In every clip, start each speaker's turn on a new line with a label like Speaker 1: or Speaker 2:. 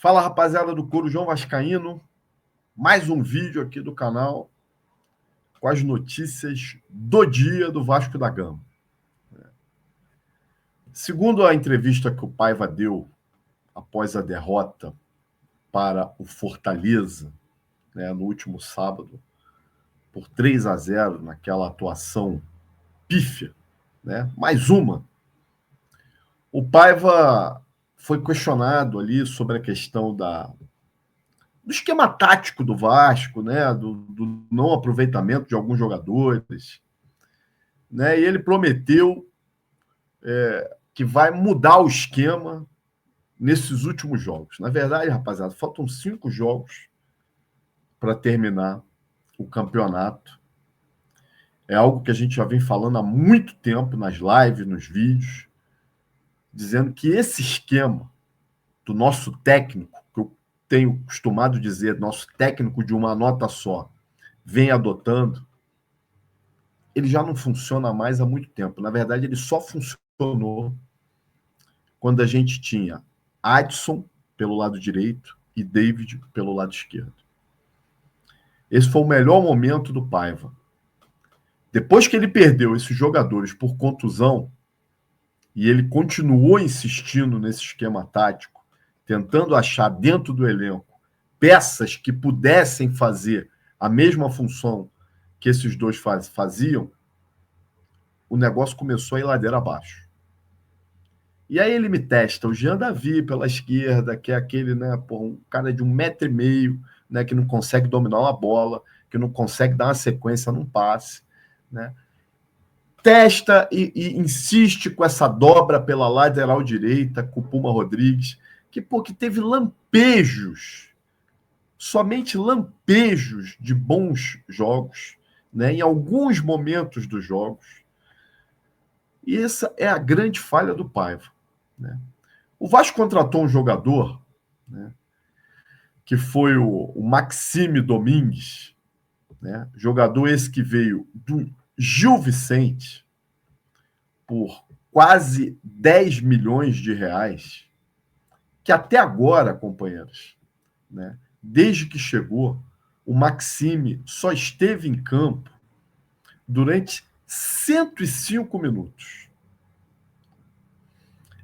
Speaker 1: Fala, rapaziada do Coro João Vascaíno. Mais um vídeo aqui do canal com as notícias do dia do Vasco da Gama. Segundo a entrevista que o Paiva deu após a derrota para o Fortaleza, no último sábado, por 3-0, naquela atuação pífia, mais uma, o Paiva foi questionado ali sobre a questão do esquema tático do Vasco, do não aproveitamento de alguns jogadores, e ele prometeu que vai mudar o esquema nesses últimos jogos. Na verdade, rapaziada, faltam 5 jogos para terminar o campeonato. É algo que a gente já vem falando há muito tempo nas lives, nos vídeos, dizendo que esse esquema do nosso técnico, que eu tenho costumado dizer, nosso técnico de uma nota só, vem adotando, ele já não funciona mais há muito tempo. Na verdade, ele só funcionou quando a gente tinha Adson pelo lado direito e David pelo lado esquerdo. Esse foi o melhor momento do Paiva. Depois que ele perdeu esses jogadores por contusão, e ele continuou insistindo nesse esquema tático, tentando achar dentro do elenco peças que pudessem fazer a mesma função que esses dois faziam, o negócio começou a ir ladeira abaixo. E aí ele me testa o Jean Davi pela esquerda, que é aquele, um cara de 1,5 m, que não consegue dominar uma bola, que não consegue dar uma sequência num passe, Testa e insiste com essa dobra pela lateral direita, com o Puma Rodrigues, que teve lampejos, somente lampejos de bons jogos, em alguns momentos dos jogos. E essa é a grande falha do Paiva. O Vasco contratou um jogador, que foi o Maxime Domingues, jogador esse que veio do Gil Vicente por quase 10 milhões de reais, que até agora, companheiros, desde que chegou, o Maxime só esteve em campo durante 105 minutos.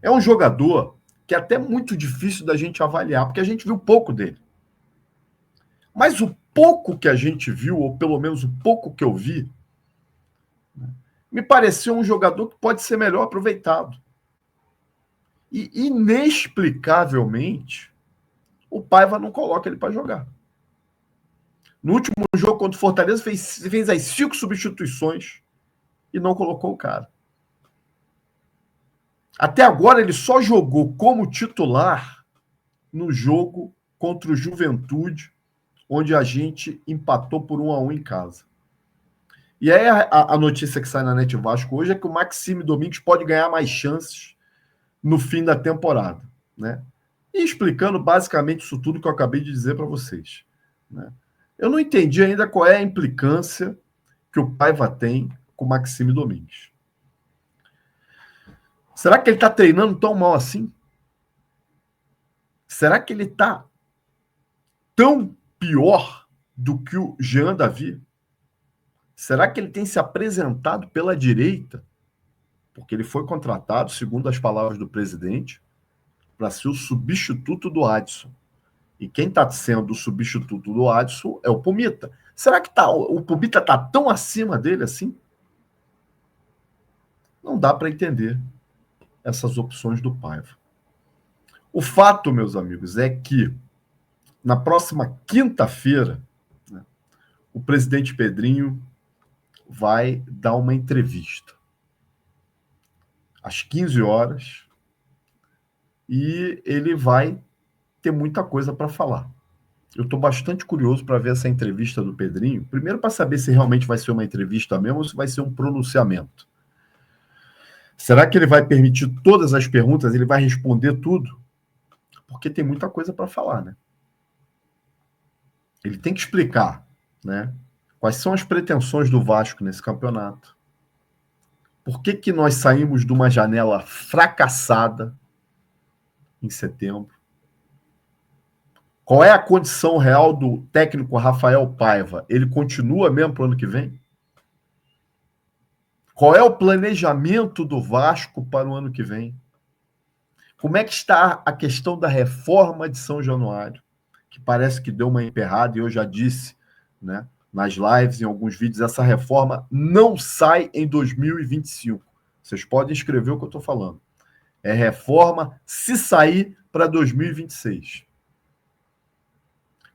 Speaker 1: É um jogador que é até muito difícil da gente avaliar, porque a gente viu pouco dele. Mas o pouco que a gente viu, ou pelo menos o pouco que eu vi, me pareceu um jogador que pode ser melhor aproveitado. E, inexplicavelmente, o Paiva não coloca ele para jogar. No último jogo contra o Fortaleza, fez as 5 substituições e não colocou o cara. Até agora, ele só jogou como titular no jogo contra o Juventude, onde a gente empatou por 1-1 em casa. E aí a notícia que sai na Net Vasco hoje é que o Maxime Domingues pode ganhar mais chances no fim da temporada, E explicando basicamente isso tudo que eu acabei de dizer para vocês, Eu não entendi ainda qual é a implicância que o Paiva tem com o Maxime Domingues. Será que ele está treinando tão mal assim? Será que ele está tão pior do que o Jean Davi? Será que ele tem se apresentado pela direita? Porque ele foi contratado, segundo as palavras do presidente, para ser o substituto do Adson. E quem está sendo o substituto do Adson é o Pumita. Será que o Pumita está tão acima dele assim? Não dá para entender essas opções do Paiva. O fato, meus amigos, é que na próxima quinta-feira, o presidente Pedrinho vai dar uma entrevista às 15 horas e ele vai ter muita coisa para falar. Eu estou bastante curioso para ver essa entrevista do Pedrinho. Primeiro, para saber se realmente vai ser uma entrevista mesmo ou se vai ser um pronunciamento. Será que ele vai permitir todas as perguntas? Ele vai responder tudo? Porque tem muita coisa para falar, Ele tem que explicar, quais são as pretensões do Vasco nesse campeonato. Por que nós saímos de uma janela fracassada em setembro? Qual é a condição real do técnico Rafael Paiva? Ele continua mesmo para o ano que vem? Qual é o planejamento do Vasco para o ano que vem? Como é que está a questão da reforma de São Januário? Que parece que deu uma emperrada, e eu já disse, né, nas lives, em alguns vídeos, essa reforma não sai em 2025. Vocês podem escrever o que eu estou falando. É reforma se sair para 2026.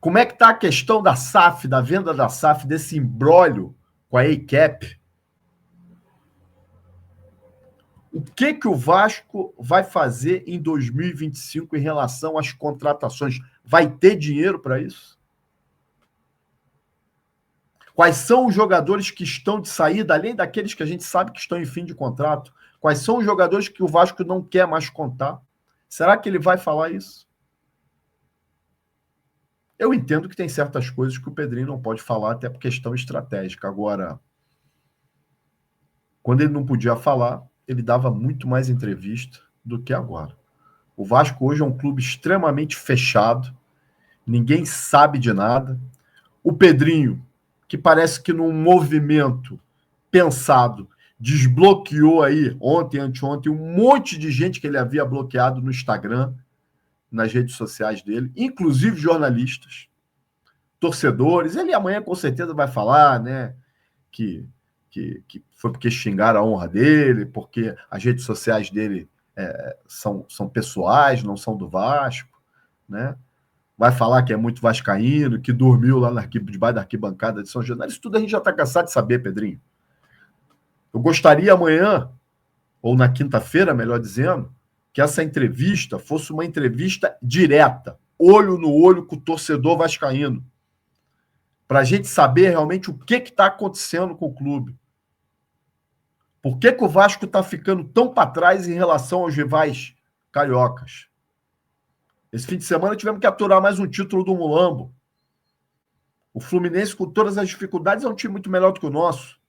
Speaker 1: Como é que está a questão da SAF, da venda da SAF, desse imbróglio com a ACAP? O que o Vasco vai fazer em 2025 em relação às contratações? Vai ter dinheiro para isso? Quais são os jogadores que estão de saída, além daqueles que a gente sabe que estão em fim de contrato? Quais são os jogadores que o Vasco não quer mais contar? Será que ele vai falar isso? Eu entendo que tem certas coisas que o Pedrinho não pode falar, até por questão estratégica. Agora, quando ele não podia falar, ele dava muito mais entrevista do que agora. O Vasco hoje é um clube extremamente fechado, ninguém sabe de nada. O Pedrinho, que parece que num movimento pensado, desbloqueou aí ontem, anteontem, um monte de gente que ele havia bloqueado no Instagram, nas redes sociais dele, inclusive jornalistas, torcedores. Ele amanhã com certeza vai falar, né, que foi porque xingaram a honra dele, porque as redes sociais dele são pessoais, não são do Vasco, né? Vai falar que é muito vascaíno, que dormiu lá debaixo da arquibancada de São Januário. Isso tudo a gente já está cansado de saber, Pedrinho. Eu gostaria amanhã, ou na quinta-feira, melhor dizendo, que essa entrevista fosse uma entrevista direta, olho no olho com o torcedor vascaíno, para a gente saber realmente o que está acontecendo com o clube. Por que o Vasco está ficando tão para trás em relação aos rivais cariocas? Esse fim de semana tivemos que aturar mais um título do Mulambo. O Fluminense, com todas as dificuldades, é um time muito melhor do que o nosso.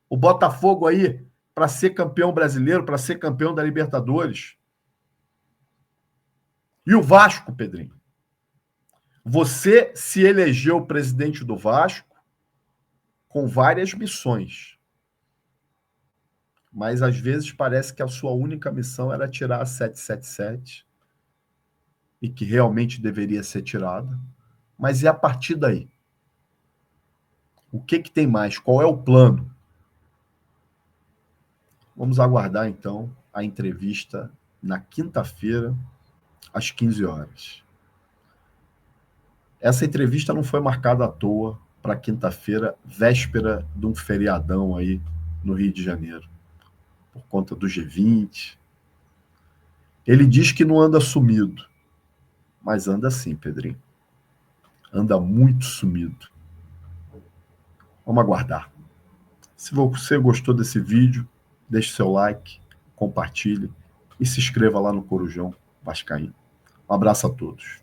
Speaker 1: O Botafogo aí, para ser campeão brasileiro, para ser campeão da Libertadores. E o Vasco, Pedrinho? Você se elegeu presidente do Vasco com várias missões. Mas às vezes parece que a sua única missão era tirar a 777 e que realmente deveria ser tirada. Mas é a partir daí. O que tem mais? Qual é o plano? Vamos aguardar, então, a entrevista na quinta-feira, às 15 horas. Essa entrevista não foi marcada à toa para quinta-feira, véspera de um feriadão aí no Rio de Janeiro, por conta do G20. Ele diz que não anda sumido, mas anda sim, Pedrinho. Anda muito sumido. Vamos aguardar. Se você gostou desse vídeo, deixe seu like, compartilhe e se inscreva lá no Corujão Vascaíno. Um abraço a todos.